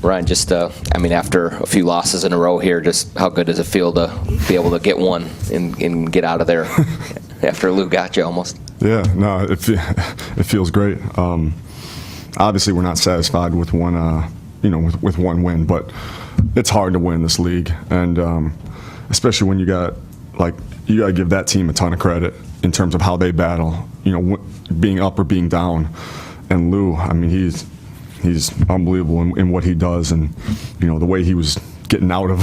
Ryan, just, after a few losses in a row here, just how good does it feel to be able to get one and get out of there after Lou got you almost? Yeah, no, it feels great. Obviously, we're not satisfied with one, with one win, but it's hard to win this league, and especially when you got to give that team a ton of credit in terms of how they battle, being up or being down. And Lou, he's unbelievable in what he does, and the way he was getting out of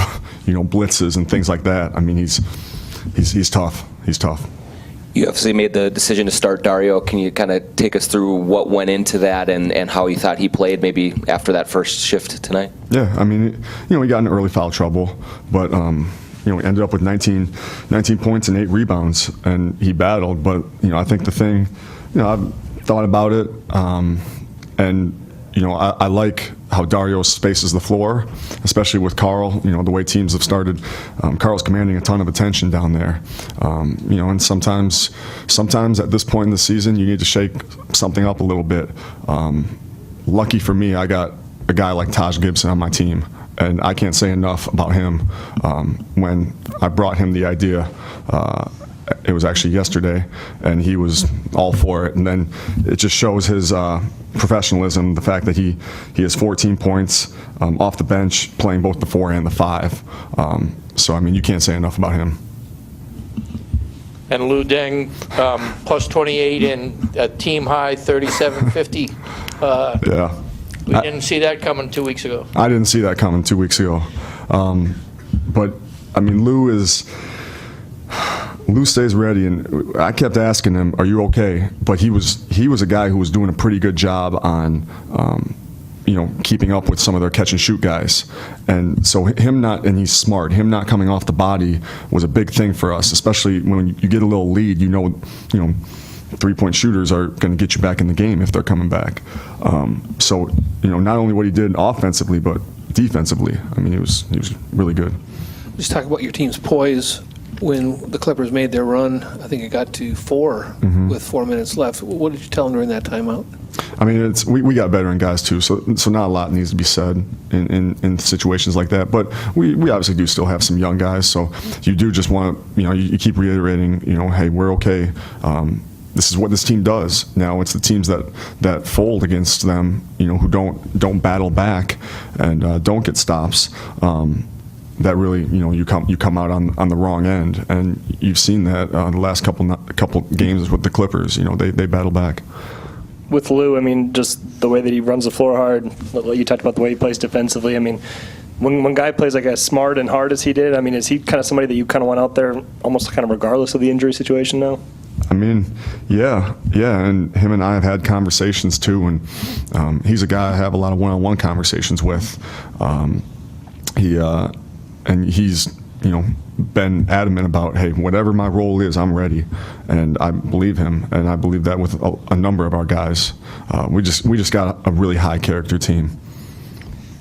blitzes and things like that. He's tough. He's tough. You obviously made the decision to start Dario. Can you kind of take us through what went into that and how you thought he played maybe after that first shift tonight? Yeah, he got in early foul trouble, but we ended up with 19 points and 8 rebounds, and he battled. But I think the thing, I've thought about it, and I like how Dario spaces the floor, especially with Carl. The way teams have started. Carl's commanding a ton of attention down there. And sometimes at this point in the season, you need to shake something up a little bit. Lucky for me, I got a guy like Taj Gibson on my team, and I can't say enough about him. When I brought him the idea, it was actually yesterday, and he was all for it. And then it just shows his professionalism, the fact that he has 14 points off the bench, playing both the 4 and the 5. So you can't say enough about him. And Lou Deng, plus 28 and a team high 37-50. Yeah. We didn't see that coming 2 weeks ago. I didn't see that coming 2 weeks ago. But Lou stays ready, and I kept asking him, "Are you okay?" But he was a guy who was doing a pretty good job on, keeping up with some of their catch and shoot guys, and so and he's smart. Him not coming off the body was a big thing for us, especially when you get a little lead. 3-point shooters are going to get you back in the game if they're coming back. So not only what he did offensively, but defensively. He was really good. Just talk about your team's poise. When the Clippers made their run, I think it got to 4 with 4 minutes left. What did you tell them during that timeout? We got veteran guys too, so not a lot needs to be said in situations like that. But we obviously do still have some young guys, so you do just want to, you keep reiterating, hey, we're okay. This is what this team does. Now it's the teams that fold against them, who don't battle back and don't get stops. That really, you come out on the wrong end, and you've seen that the last couple games with the Clippers. They battle back. With Lou, just the way that he runs the floor hard. You talked about the way he plays defensively. When guy plays like as smart and hard as he did, is he kind of somebody that you kind of want out there almost kind of regardless of the injury situation now? Yeah, and him and I have had conversations too, and he's a guy I have a lot of one-on-one conversations with. And he's, been adamant about, hey, whatever my role is, I'm ready, and I believe him, and I believe that with a number of our guys. We just got a really high character team.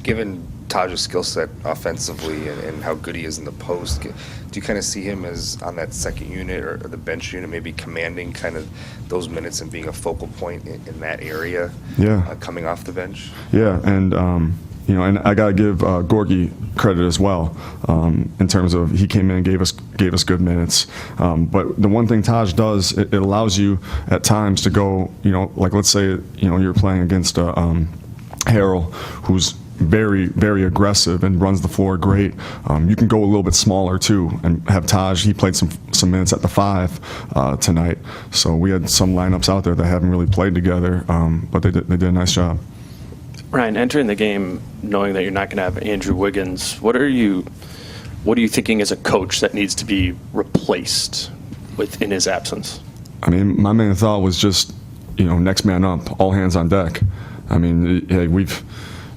Given Taj's skill set offensively and how good he is in the post, do you kind of see him as on that second unit or the bench unit, maybe commanding kind of those minutes and being a focal point in that area? Yeah. Coming off the bench. Yeah, and and I gotta give Gorgie credit as well in terms of he came in and gave us good minutes. But the one thing Taj does, it allows you at times to go, like let's say you're playing against Harrell, who's very, very aggressive and runs the floor great. You can go a little bit smaller too and have Taj. He played some minutes at the 5 tonight. So we had some lineups out there that haven't really played together, but they did a nice job. Ryan, entering the game knowing that you're not going to have Andrew Wiggins, what are you thinking as a coach that needs to be replaced in his absence? My main thought was just, next man up, all hands on deck. We've,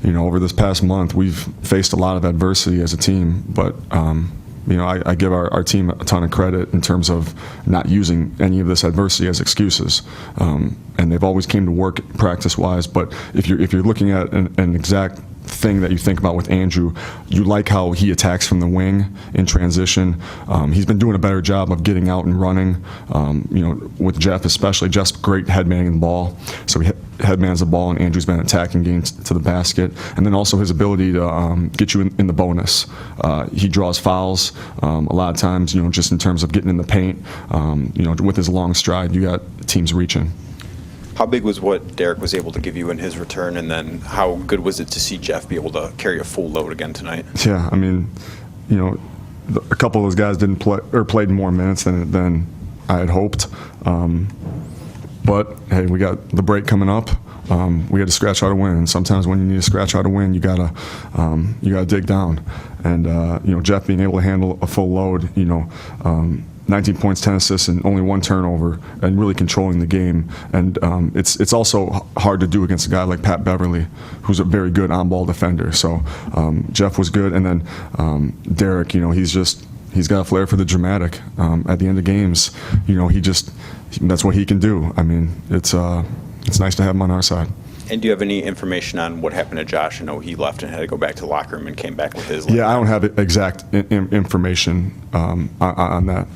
over this past month, we've faced a lot of adversity as a team, but I give our team a ton of credit in terms of not using any of this adversity as excuses, and they've always came to work practice-wise. But if you're looking at an exact thing that you think about with Andrew. You like how he attacks from the wing in transition. He's been doing a better job of getting out and running. With Jeff especially, Jeff's great headmanning the ball. So he headmans the ball, and Andrew's been attacking games to the basket. And then also his ability to get you in the bonus. He draws fouls a lot of times, just in terms of getting in the paint. With his long stride, you got teams reaching. How big was what Derek was able to give you in his return, and then how good was it to see Jeff be able to carry a full load again tonight? Yeah, I mean, a couple of those guys didn't play or played more minutes than I had hoped. But hey, we got the break coming up. We had to scratch out a win, and sometimes when you need to scratch out a win, you gotta dig down. And Jeff being able to handle a full load, 19 points, 10 assists, and only 1 turnover, and really controlling the game. And it's also hard to do against a guy like Pat Beverly, who's a very good on-ball defender. So Jeff was good, and then Derek, he's got a flair for the dramatic. At the end of games, that's what he can do. I mean, it's nice to have him on our side. And do you have any information on what happened to Josh? I know he left and had to go back to the locker room and came back with his. Yeah, I don't have exact information on that.